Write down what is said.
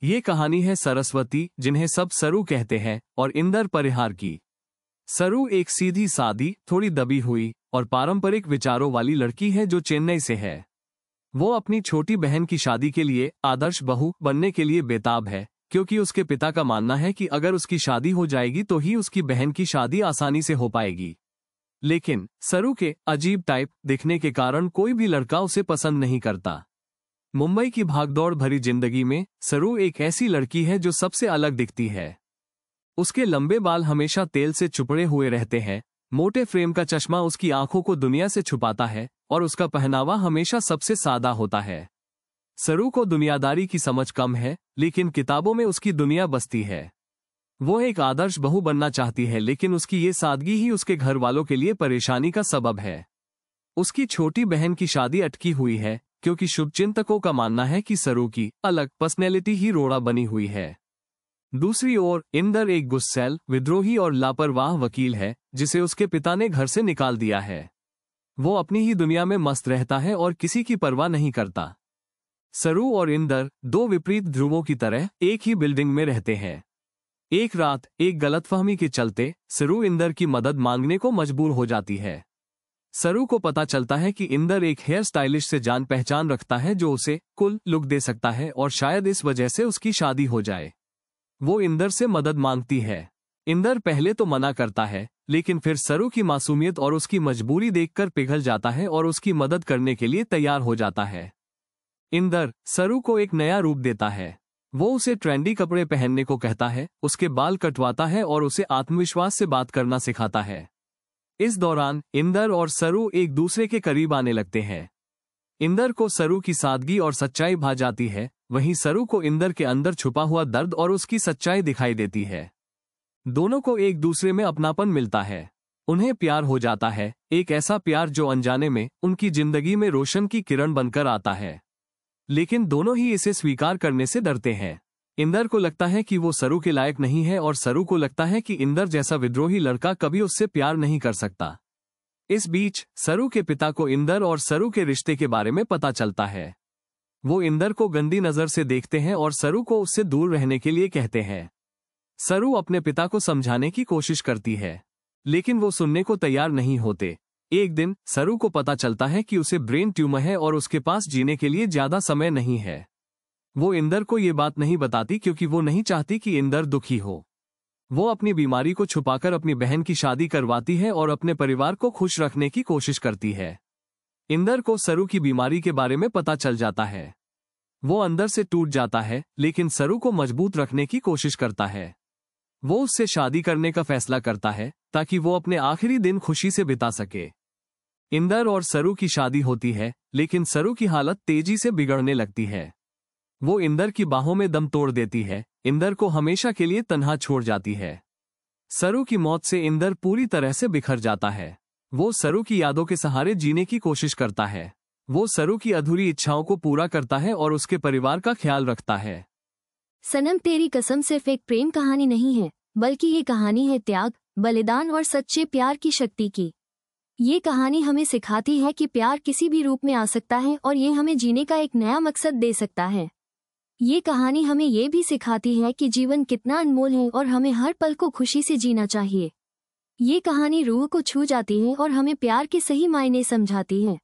ये कहानी है सरस्वती, जिन्हें सब सरू कहते हैं, और इंदर परिहार की। सरू एक सीधी सादी, थोड़ी दबी हुई और पारंपरिक विचारों वाली लड़की है जो चेन्नई से है। वो अपनी छोटी बहन की शादी के लिए आदर्श बहू बनने के लिए बेताब है, क्योंकि उसके पिता का मानना है कि अगर उसकी शादी हो जाएगी तो ही उसकी बहन की शादी आसानी से हो पाएगी। लेकिन सरू के अजीब टाइप दिखने के कारण कोई भी लड़का उसे पसंद नहीं करता। मुंबई की भागदौड़ भरी जिंदगी में सरू एक ऐसी लड़की है जो सबसे अलग दिखती है। उसके लंबे बाल हमेशा तेल से चुपड़े हुए रहते हैं, मोटे फ्रेम का चश्मा उसकी आंखों को दुनिया से छुपाता है और उसका पहनावा हमेशा सबसे सादा होता है। सरू को दुनियादारी की समझ कम है, लेकिन किताबों में उसकी दुनिया बसती है। वो एक आदर्श बहू बनना चाहती है, लेकिन उसकी ये सादगी ही उसके घर वालों के लिए परेशानी का सबब है। उसकी छोटी बहन की शादी अटकी हुई है, क्योंकि शुभचिंतकों का मानना है कि सरू की अलग पर्सनैलिटी ही रोड़ा बनी हुई है। दूसरी ओर इंदर एक गुस्सैल, विद्रोही और लापरवाह वकील है, जिसे उसके पिता ने घर से निकाल दिया है। वो अपनी ही दुनिया में मस्त रहता है और किसी की परवाह नहीं करता। सरू और इंदर दो विपरीत ध्रुवों की तरह एक ही बिल्डिंग में रहते हैं। एक रात एक गलतफहमी के चलते सरू इंदर की मदद मांगने को मजबूर हो जाती है। सरू को पता चलता है कि इंदर एक हेयर स्टाइलिश से जान पहचान रखता है जो उसे कूल लुक दे सकता है और शायद इस वजह से उसकी शादी हो जाए। वो इंदर से मदद मांगती है। इंदर पहले तो मना करता है, लेकिन फिर सरू की मासूमियत और उसकी मजबूरी देखकर पिघल जाता है और उसकी मदद करने के लिए तैयार हो जाता है। इंदर सरू को एक नया रूप देता है। वो उसे ट्रेंडी कपड़े पहनने को कहता है, उसके बाल कटवाता है और उसे आत्मविश्वास से बात करना सिखाता है। इस दौरान इंदर और सरू एक दूसरे के करीब आने लगते हैं। इंदर को सरू की सादगी और सच्चाई भा जाती है, वहीं सरू को इंदर के अंदर छुपा हुआ दर्द और उसकी सच्चाई दिखाई देती है। दोनों को एक दूसरे में अपनापन मिलता है। उन्हें प्यार हो जाता है, एक ऐसा प्यार जो अनजाने में उनकी जिंदगी में रोशन की किरण बनकर आता है। लेकिन दोनों ही इसे स्वीकार करने से डरते हैं। इंदर को लगता है कि वो सरू के लायक नहीं है और सरू को लगता है कि इंदर जैसा विद्रोही लड़का कभी उससे प्यार नहीं कर सकता। इस बीच सरू के पिता को इंदर और सरू के रिश्ते के बारे में पता चलता है। वो इंदर को गंदी नजर से देखते हैं और सरू को उससे दूर रहने के लिए कहते हैं। सरू अपने पिता को समझाने की कोशिश करती है, लेकिन वो सुनने को तैयार नहीं होते। एक दिन सरू को पता चलता है कि उसे ब्रेन ट्यूमर है और उसके पास जीने के लिए ज्यादा समय नहीं है। वो इंदर को ये बात नहीं बताती क्योंकि वो नहीं चाहती कि इंदर दुखी हो। वो अपनी बीमारी को छुपाकर अपनी बहन की शादी करवाती है और अपने परिवार को खुश रखने की कोशिश करती है। इंदर को सरू की बीमारी के बारे में पता चल जाता है। वो अंदर से टूट जाता है, लेकिन सरू को मजबूत रखने की कोशिश करता है। वो उससे शादी करने का फैसला करता है ताकि वो अपने आखिरी दिन खुशी से बिता सके। इंदर और सरू की शादी होती है, लेकिन सरू की हालत तेजी से बिगड़ने लगती है। वो इंदर की बाहों में दम तोड़ देती है, इंदर को हमेशा के लिए तन्हा छोड़ जाती है। सरू की मौत से इंदर पूरी तरह से बिखर जाता है। वो सरू की यादों के सहारे जीने की कोशिश करता है। वो सरू की अधूरी इच्छाओं को पूरा करता है और उसके परिवार का ख्याल रखता है। सनम तेरी कसम सिर्फ एक प्रेम कहानी नहीं है, बल्कि ये कहानी है त्याग, बलिदान और सच्चे प्यार की शक्ति की। ये कहानी हमें सिखाती है कि प्यार किसी भी रूप में आ सकता है और ये हमें जीने का एक नया मकसद दे सकता है। ये कहानी हमें ये भी सिखाती है कि जीवन कितना अनमोल है और हमें हर पल को खुशी से जीना चाहिए। ये कहानी रूह को छू जाती है और हमें प्यार के सही मायने समझाती है।